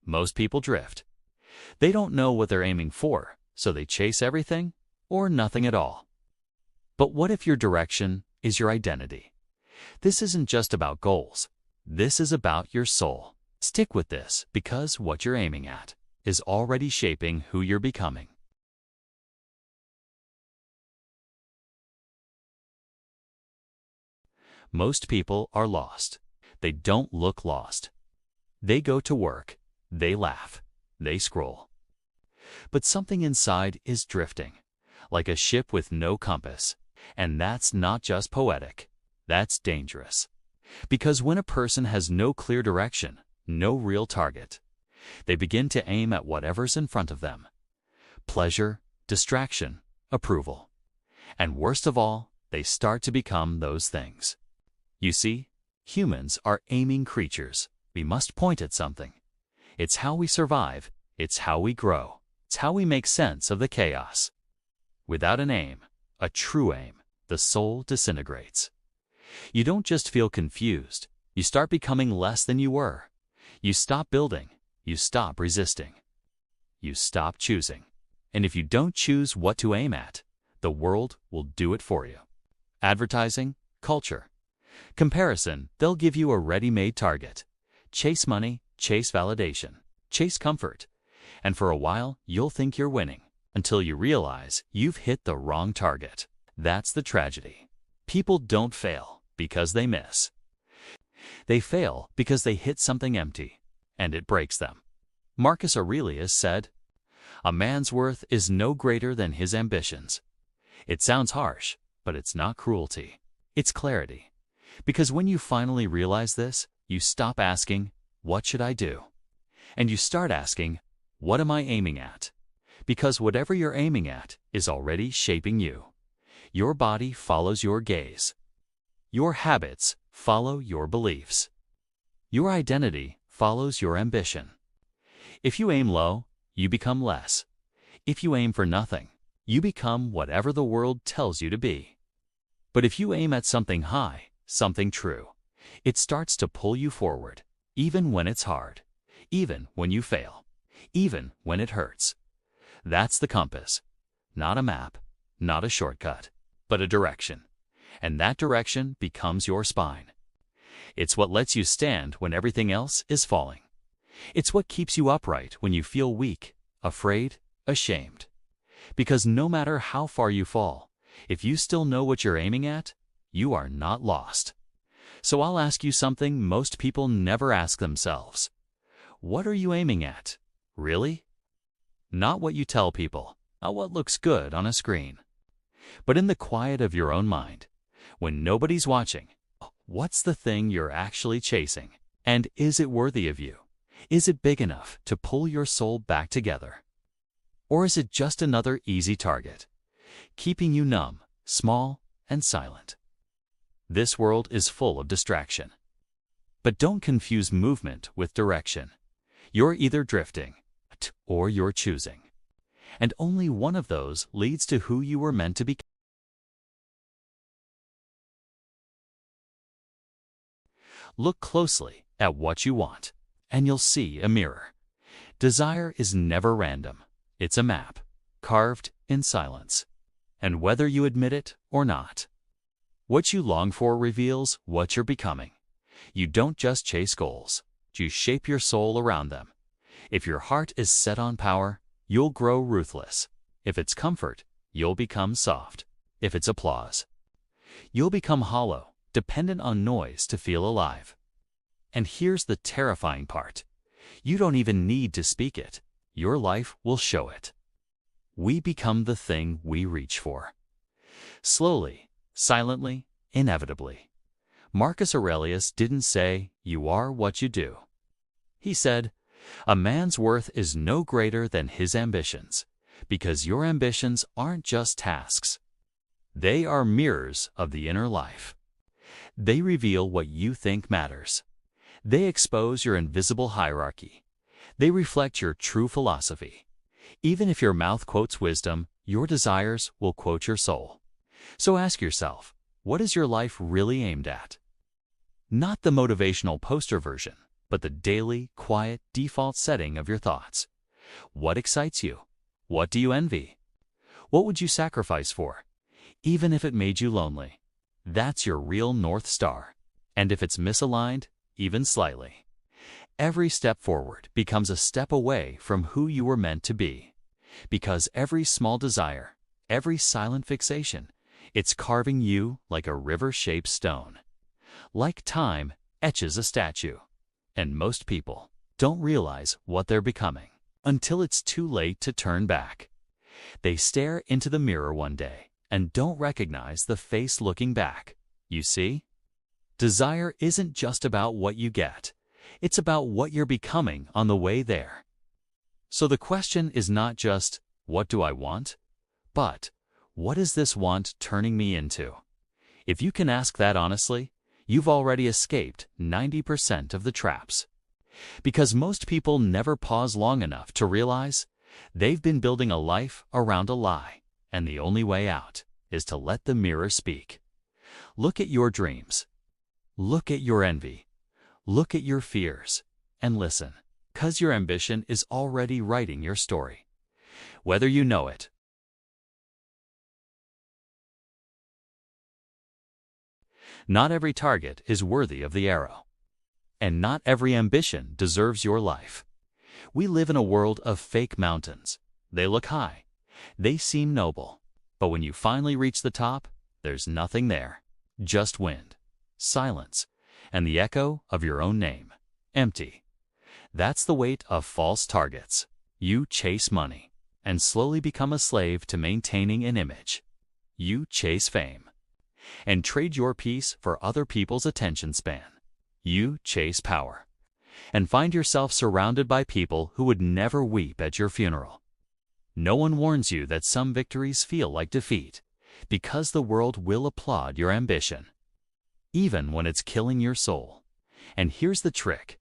Most people drift. They don't know what they're aiming for, so they chase everything or nothing at all. But what if your direction is your identity? This isn't just about goals. This is about your soul. Stick with this because what you're aiming at is already shaping who you're becoming. Most people are lost. They don't look lost. They go to work, they laugh, they scroll. But something inside is drifting, like a ship with no compass. And that's not just poetic, that's dangerous. Because when a person has no clear direction, no real target, they begin to aim at whatever's in front of them. Pleasure, distraction, approval. And worst of all, they start to become those things. You see, humans are aiming creatures. We must point at something. It's how we survive. It's how we grow. It's how we make sense of the chaos. Without an aim, a true aim, the soul disintegrates. You don't just feel confused. You start becoming less than you were. You stop building. You stop resisting. You stop choosing. And if you don't choose what to aim at, the world will do it for you. Advertising, culture, comparison, they'll give you a ready-made target. Chase money, chase validation, chase comfort. And for a while, you'll think you're winning until you realize you've hit the wrong target. That's the tragedy. People don't fail because they miss. They fail because they hit something empty, and it breaks them. Marcus Aurelius said, "A man's worth is no greater than his ambitions." It sounds harsh, but it's not cruelty. It's clarity. Because when you finally realize this, you stop asking, "What should I do?" And you start asking, "What am I aiming at?" Because whatever you're aiming at is already shaping you. Your body follows your gaze. Your habits follow your beliefs. Your identity follows your ambition. If you aim low, you become less. If you aim for nothing, you become whatever the world tells you to be. But if you aim at something high, something true, it starts to pull you forward, even when it's hard, even when you fail, even when it hurts. That's the compass. Not a map, not a shortcut, but a direction. And that direction becomes your spine. It's what lets you stand when everything else is falling. It's what keeps you upright when you feel weak, afraid, ashamed. Because no matter how far you fall, if you still know what you're aiming at, you are not lost. So I'll ask you something most people never ask themselves. What are you aiming at? Really? Not what you tell people, not what looks good on a screen. But in the quiet of your own mind, when nobody's watching, what's the thing you're actually chasing? And is it worthy of you? Is it big enough to pull your soul back together? Or is it just another easy target, keeping you numb, small, and silent? This world is full of distraction. But don't confuse movement with direction. You're either drifting or you're choosing. And only one of those leads to who you were meant to be. Look closely at what you want, and you'll see a mirror. Desire is never random. It's a map, carved in silence. And whether you admit it or not, what you long for reveals what you're becoming. You don't just chase goals. You shape your soul around them. If your heart is set on power, you'll grow ruthless. If it's comfort, you'll become soft. If it's applause, you'll become hollow, dependent on noise to feel alive. And here's the terrifying part. You don't even need to speak it. Your life will show it. We become the thing we reach for. Slowly, silently, inevitably. Marcus Aurelius didn't say, "You are what you do." He said, "A man's worth is no greater than his ambitions," because your ambitions aren't just tasks. They are mirrors of the inner life. They reveal what you think matters. They expose your invisible hierarchy. They reflect your true philosophy. Even if your mouth quotes wisdom, your desires will quote your soul. So ask yourself, what is your life really aimed at? Not the motivational poster version, but the daily, quiet, default setting of your thoughts. What excites you? What do you envy? What would you sacrifice for, even if it made you lonely? That's your real North Star. And if it's misaligned, even slightly, every step forward becomes a step away from who you were meant to be. Because every small desire, every silent fixation, it's carving you like a river-shaped stone. Like time etches a statue. And most people don't realize what they're becoming until it's too late to turn back. They stare into the mirror one day and don't recognize the face looking back. You see? Desire isn't just about what you get. It's about what you're becoming on the way there. So the question is not just, what do I want? But, what is this want turning me into? If you can ask that honestly, you've already escaped 90% of the traps. Because most people never pause long enough to realize they've been building a life around a lie, and the only way out is to let the mirror speak. Look at your dreams. Look at your envy. Look at your fears. And listen, 'cause your ambition is already writing your story, whether you know it. Not every target is worthy of the arrow. And not every ambition deserves your life. We live in a world of fake mountains. They look high. They seem noble. But when you finally reach the top, there's nothing there. Just wind, silence, and the echo of your own name. Empty. That's the weight of false targets. You chase money and slowly become a slave to maintaining an image. You chase fame and trade your peace for other people's attention span. You chase power and find yourself surrounded by people who would never weep at your funeral. No one warns you that some victories feel like defeat, because the world will applaud your ambition, even when it's killing your soul. And here's the trick.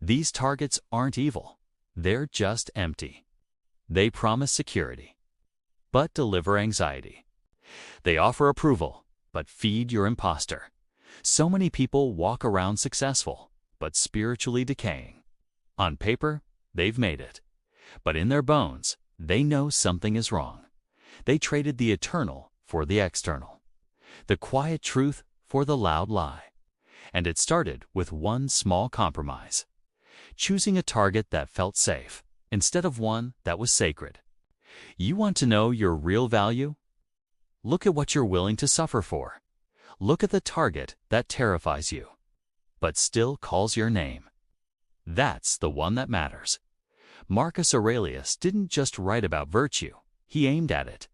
These targets aren't evil. They're just empty. They promise security, but deliver anxiety. They offer approval, but feed your imposter. So many people walk around successful, but spiritually decaying. On paper, they've made it. But in their bones, they know something is wrong. They traded the eternal for the external, the quiet truth for the loud lie. And it started with one small compromise: choosing a target that felt safe instead of one that was sacred. You want to know your real value? Look at what you're willing to suffer for. Look at the target that terrifies you, but still calls your name. That's the one that matters. Marcus Aurelius didn't just write about virtue, he aimed at it.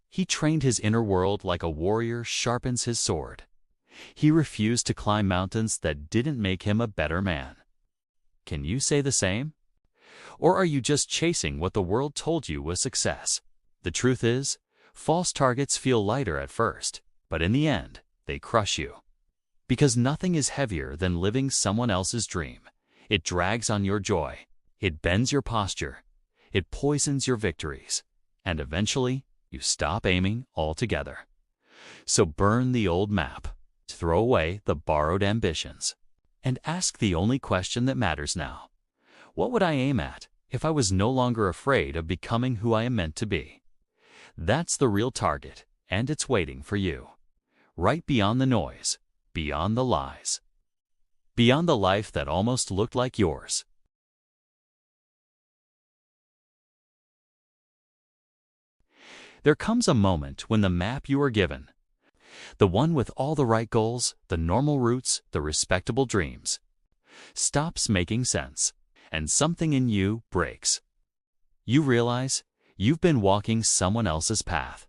He trained his inner world like a warrior sharpens his sword. He refused to climb mountains that didn't make him a better man. Can you say the same? Or are you just chasing what the world told you was success? The truth is, false targets feel lighter at first, but in the end, they crush you. Because nothing is heavier than living someone else's dream. It drags on your joy. It bends your posture. It poisons your victories. And eventually, you stop aiming altogether. So burn the old map. Throw away the borrowed ambitions. And ask the only question that matters now. What would I aim at if I was no longer afraid of becoming who I am meant to be? That's the real target, and it's waiting for you. Right beyond the noise, beyond the lies, beyond the life that almost looked like yours. There comes a moment when the map you are given, the one with all the right goals, the normal routes, the respectable dreams, stops making sense, and something in you breaks. You realize you've been walking someone else's path,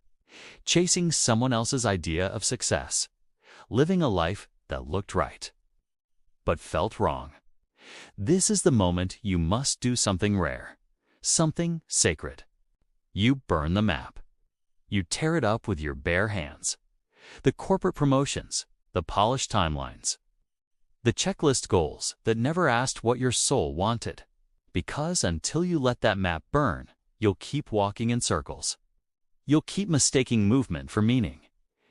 chasing someone else's idea of success, living a life that looked right, but felt wrong. This is the moment you must do something rare, something sacred. You burn the map. You tear it up with your bare hands. The corporate promotions, the polished timelines, the checklist goals that never asked what your soul wanted. Because until you let that map burn, you'll keep walking in circles. You'll keep mistaking movement for meaning.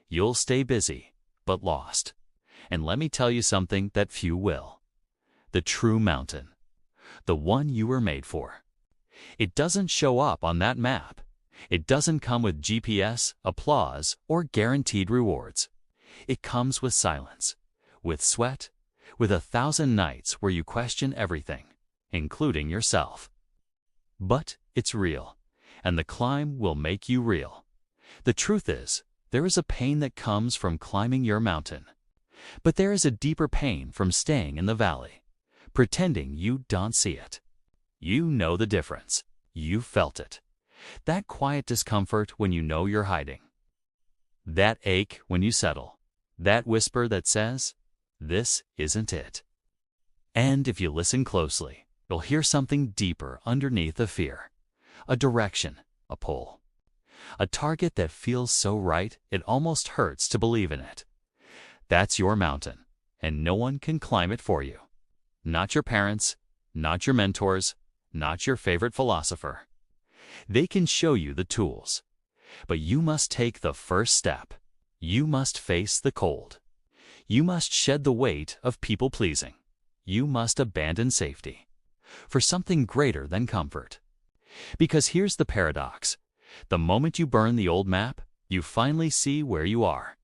You'll stay busy, but lost. And let me tell you something that few will. the true mountain, the one you were made for. It doesn't show up on that map. It doesn't come with GPS, applause, or guaranteed rewards. It comes with silence, with sweat, with 1,000 nights where you question everything, including yourself. But it's real, and the climb will make you real. The truth is, there is a pain that comes from climbing your mountain. But there is a deeper pain from staying in the valley, pretending you don't see it. You know the difference. You felt it. That quiet discomfort when you know you're hiding. That ache when you settle. That whisper that says, "This isn't it." And if you listen closely, you'll hear something deeper underneath the fear. A direction, a pull. A target that feels so right it almost hurts to believe in it. That's your mountain, and no one can climb it for you. Not your parents, not your mentors, not your favorite philosopher. They can show you the tools, but you must take the first step. You must face the cold. You must shed the weight of people-pleasing. You must abandon safety for something greater than comfort. Because here's the paradox. The moment you burn the old map, you finally see where you are.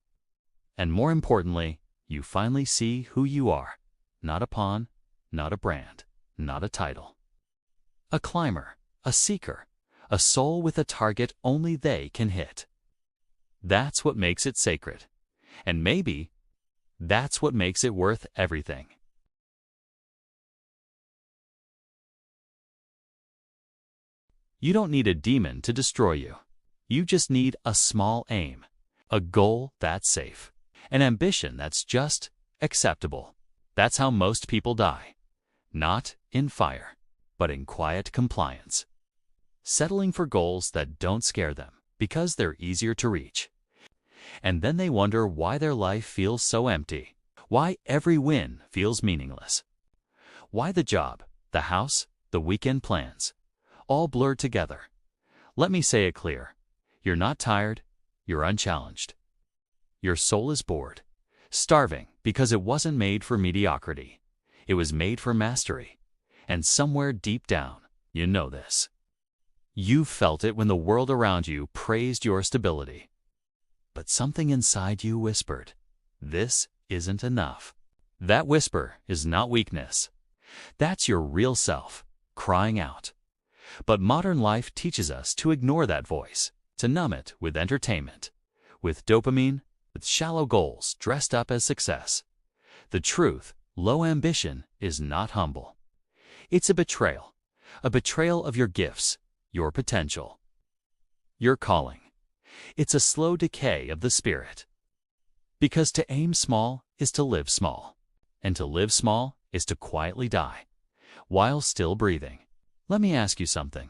And more importantly, you finally see who you are. Not a pawn, not a brand, not a title. A climber, a seeker, a soul with a target only they can hit. That's what makes it sacred. And maybe that's what makes it worth everything. You don't need a demon to destroy you. You just need a small aim, a goal that's safe, an ambition that's just acceptable. That's how most people die. Not in fire, but in quiet compliance. Settling for goals that don't scare them because they're easier to reach. And then they wonder why their life feels so empty, why every win feels meaningless, why the job, the house, the weekend plans, all blur together. Let me say it clear. You're not tired, you're unchallenged. Your soul is bored, starving because it wasn't made for mediocrity. It was made for mastery. And somewhere deep down, you know this. You felt it when the world around you praised your stability. But something inside you whispered, "This isn't enough." That whisper is not weakness. That's your real self, crying out. But modern life teaches us to ignore that voice, to numb it with entertainment, with dopamine, with shallow goals dressed up as success. The truth, low ambition is not humble. It's a betrayal of your gifts, your potential, your calling. It's a slow decay of the spirit. Because to aim small is to live small, and to live small is to quietly die, while still breathing. Let me ask you something.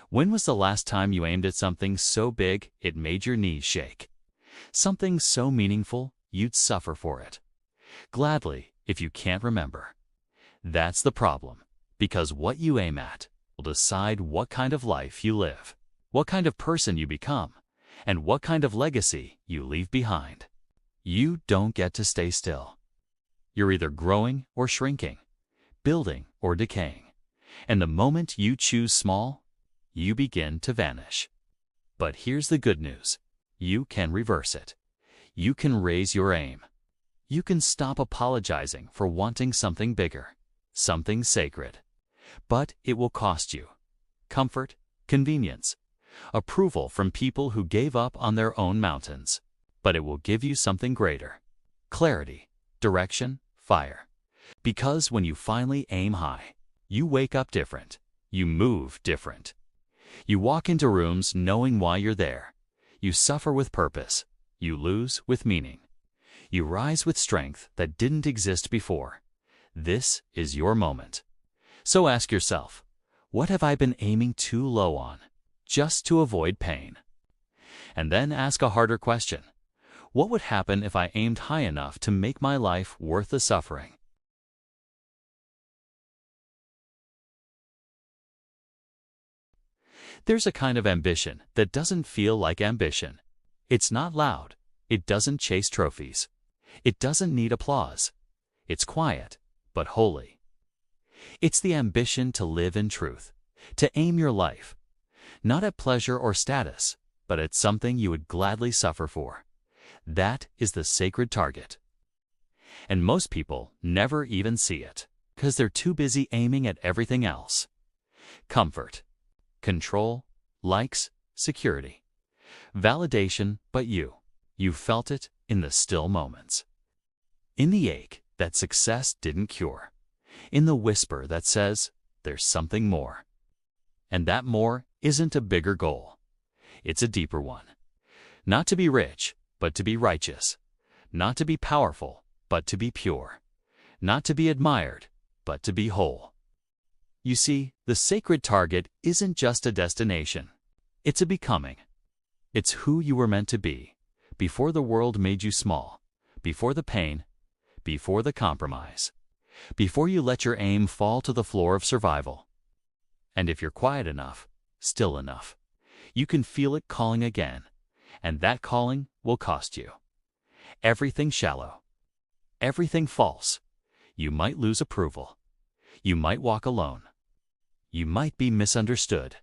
When was the last time you aimed at something so big it made your knees shake? Something so meaningful you'd suffer for it. Gladly, if you can't remember. That's the problem, because what you aim at will decide what kind of life you live, what kind of person you become, and what kind of legacy you leave behind. You don't get to stay still. You're either growing or shrinking, building or decaying. And the moment you choose small, you begin to vanish. But here's the good news. You can reverse it. You can raise your aim. You can stop apologizing for wanting something bigger, something sacred. But it will cost you comfort, convenience, approval from people who gave up on their own mountains. But it will give you something greater: clarity, direction, fire. Because when you finally aim high, you wake up different. You move different. You walk into rooms knowing why you're there. You suffer with purpose. You lose with meaning. You rise with strength that didn't exist before. This is your moment. So ask yourself, what have I been aiming too low on, just to avoid pain? And then ask a harder question. What would happen if I aimed high enough to make my life worth the suffering? There's a kind of ambition that doesn't feel like ambition. It's not loud. It doesn't chase trophies. It doesn't need applause. It's quiet, but holy. It's the ambition to live in truth, to aim your life, not at pleasure or status, but at something you would gladly suffer for. That is the sacred target. And most people never even see it, because they're too busy aiming at everything else. Comfort, control, likes, security, validation, but you felt it in the still moments. In the ache that success didn't cure. In the whisper that says, there's something more. And that more isn't a bigger goal. It's a deeper one. Not to be rich, but to be righteous. Not to be powerful, but to be pure. Not to be admired, but to be whole. You see, the sacred target isn't just a destination. It's a becoming. It's who you were meant to be, before the world made you small, before the pain, before the compromise, before you let your aim fall to the floor of survival. And if you're quiet enough, still enough, you can feel it calling again, and that calling will cost you. Everything shallow, everything false. You might lose approval. You might walk alone. You might be misunderstood.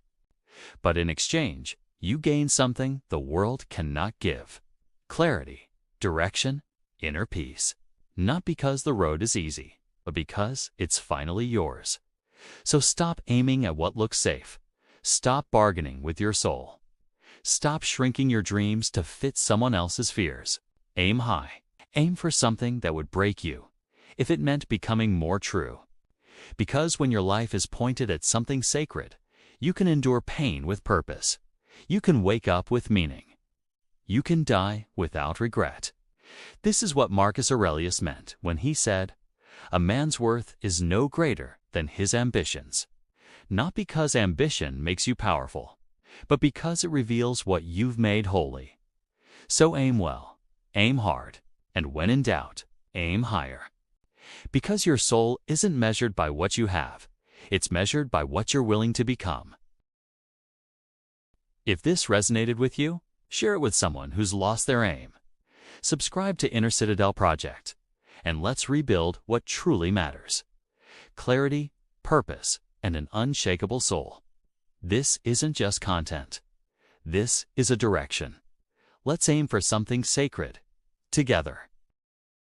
But in exchange, you gain something the world cannot give. Clarity, direction, inner peace. Not because the road is easy, but because it's finally yours. So stop aiming at what looks safe. Stop bargaining with your soul. Stop shrinking your dreams to fit someone else's fears. Aim high. Aim for something that would break you, if it meant becoming more true. Because when your life is pointed at something sacred, you can endure pain with purpose. You can wake up with meaning. You can die without regret. This is what Marcus Aurelius meant when he said, "A man's worth is no greater than his ambitions." Not because ambition makes you powerful, but because it reveals what you've made holy. So aim well, aim hard, and when in doubt, aim higher. Because your soul isn't measured by what you have, it's measured by what you're willing to become. If this resonated with you, share it with someone who's lost their aim. Subscribe to Inner Citadel Project, and let's rebuild what truly matters. Clarity, purpose, and an unshakable soul. This isn't just content. This is a direction. Let's aim for something sacred, together.